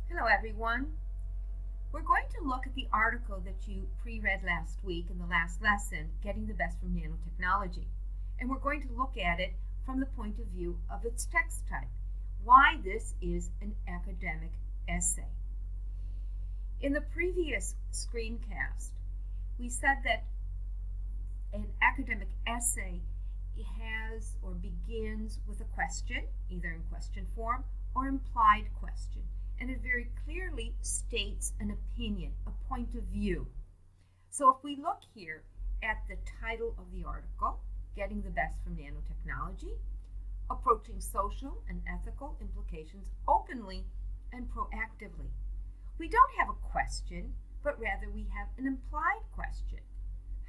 Hello, everyone. We're going to look at the article that you pre-read last week in the last lesson, Getting the Best from Nanotechnology. And we're going to look at it from the point of view of its text type, why this is an academic essay. In the previous screencast, we said that an academic essay has or begins with a question, either in question form or implied question. And it very clearly states an opinion, a point of view. So if we look here at the title of the article, Getting the Best from Nanotechnology, Approaching Social and Ethical Implications Openly and Proactively, we don't have a question, but rather we have an implied question.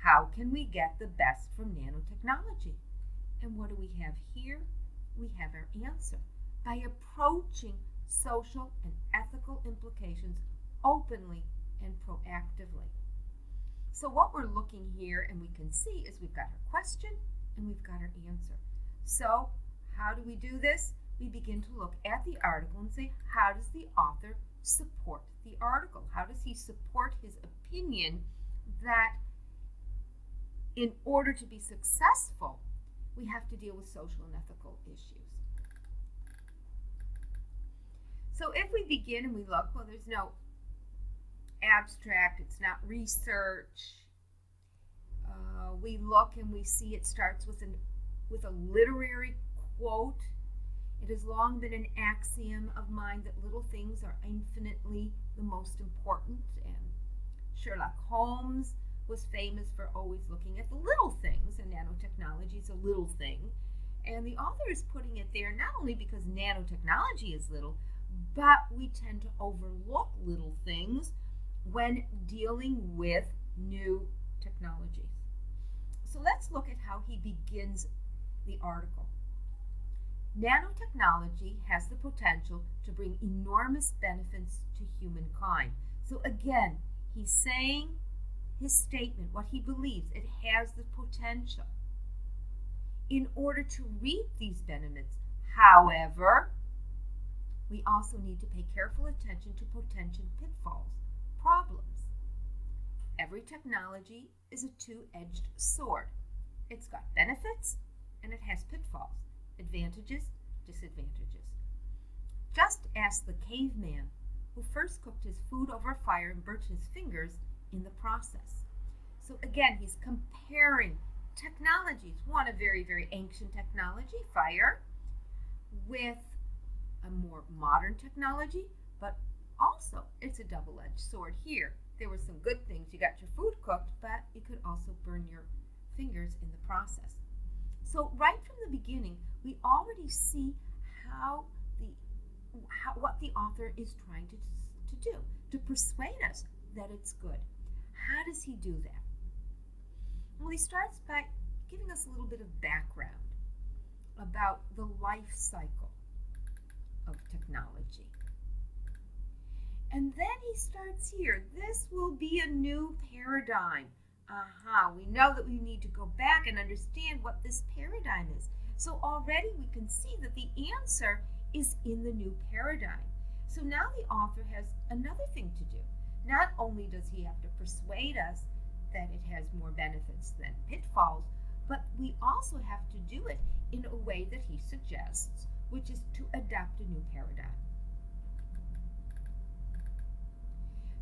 How can we get the best from nanotechnology? And what do we have here? We have our answer. By approaching social and ethical implications openly and proactively. So what we're looking here and we can see is we've got our question and we've got our answer. So how do we do this? We begin to look at the article and say, how does the author support the article? How does he support his opinion that in order to be successful, we have to deal with social and ethical issues? So if we begin and we look, well, there's no abstract, it's not research. We look and we see it starts with a literary quote. It has long been an axiom of mine that little things are infinitely the most important. And Sherlock Holmes was famous for always looking at the little things, and nanotechnology is a little thing. And the author is putting it there not only because nanotechnology is little, but we tend to overlook little things when dealing with new technologies. So let's look at how he begins the article. Nanotechnology has the potential to bring enormous benefits to humankind. So again, he's saying his statement, what he believes, it has the potential. In order to reap these benefits, however, we also need to pay careful attention to potential pitfalls, problems. Every technology is a two-edged sword. It's got benefits and it has pitfalls, advantages, disadvantages. Just ask the caveman who first cooked his food over a fire and burnt his fingers in the process. So again, he's comparing technologies, one a very, very ancient technology, fire, with a more modern technology, but also it's a double-edged sword here. There were some good things. You got your food cooked, but you could also burn your fingers in the process. So right from the beginning, we already see what the author is trying to do, to persuade us that it's good. How does he do that? Well, he starts by giving us a little bit of background about the life cycle of technology. And then he starts here. This will be a new paradigm. We know that we need to go back and understand what this paradigm is. So already we can see that the answer is in the new paradigm. So now the author has another thing to do. Not only does he have to persuade us that it has more benefits than pitfalls, but we also have to do it in a way that he suggests, which is to adopt a new paradigm.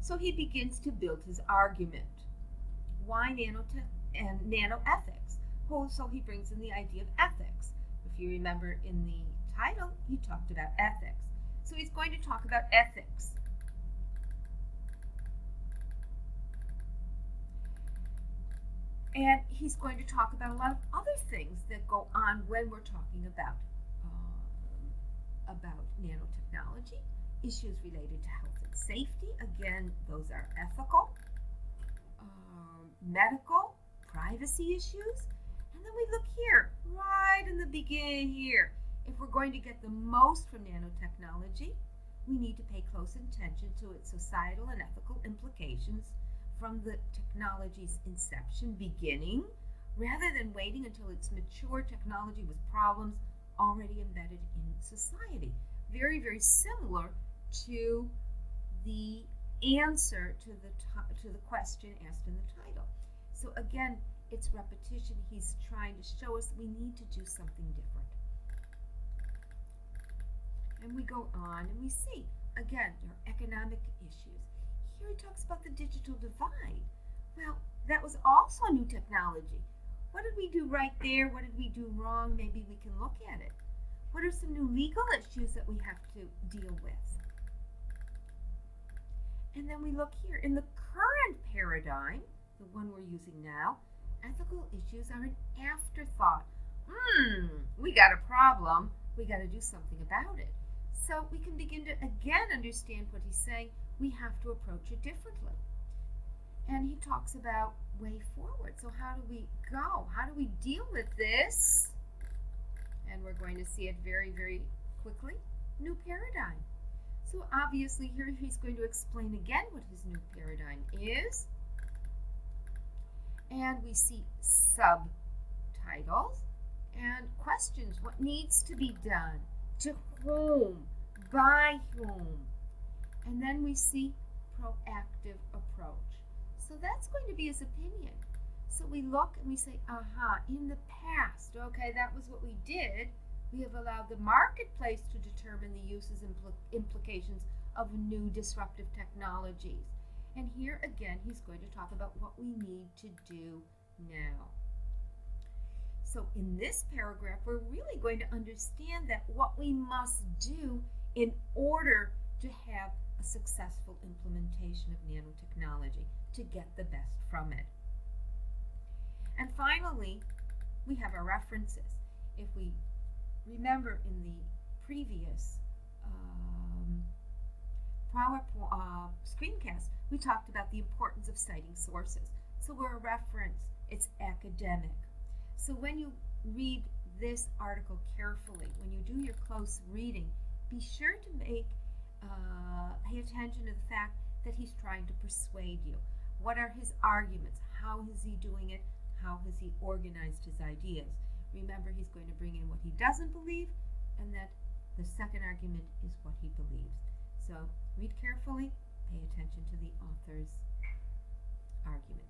So he begins to build his argument. Why nanoethics? So he brings in the idea of ethics. If you remember in the title, he talked about ethics. So he's going to talk about ethics. And he's going to talk about a lot of other things that go on when we're talking about nanotechnology, issues related to health and safety. Again, those are ethical, medical, privacy issues. And then we look here, right in the beginning here. If we're going to get the most from nanotechnology, we need to pay close attention to its societal and ethical implications from the technology's inception, beginning, rather than waiting until it's mature technology with problems already embedded in society. Very, very similar to the answer to the question asked in the title. So again, it's repetition. He's trying to show us we need to do something different. And we go on and we see, again, there are economic issues. Here he talks about the digital divide. Well, that was also a new technology. What did we do right there? What did we do wrong? Maybe we can look at it. What are some new legal issues that we have to deal with? And then we look here. In the current paradigm, the one we're using now, ethical issues are an afterthought. We got a problem. We got to do something about it. So we can begin to again understand what he's saying. We have to approach it differently. And he talks about way forward. So how do we go? How do we deal with this? And we're going to see it very, very quickly. New paradigm. So obviously here he's going to explain again what his new paradigm is. And we see subtitles and questions. What needs to be done? To whom? By whom? And then we see proactive approach. So that's going to be his opinion. So we look and we say, in the past, okay, that was what we did. We have allowed the marketplace to determine the uses and implications of new disruptive technologies. And here again, he's going to talk about what we need to do now. So in this paragraph, we're really going to understand that what we must do in order to have a successful implementation of nanotechnology, to get the best from it. And finally, we have our references. If we remember in the previous screencast, we talked about the importance of citing sources. So we're a reference, it's academic. So when you read this article carefully, when you do your close reading, be sure to pay attention to the fact that he's trying to persuade you. What are his arguments? How is he doing it? How has he organized his ideas? Remember, he's going to bring in what he doesn't believe, and that the second argument is what he believes. So read carefully, pay attention to the author's argument.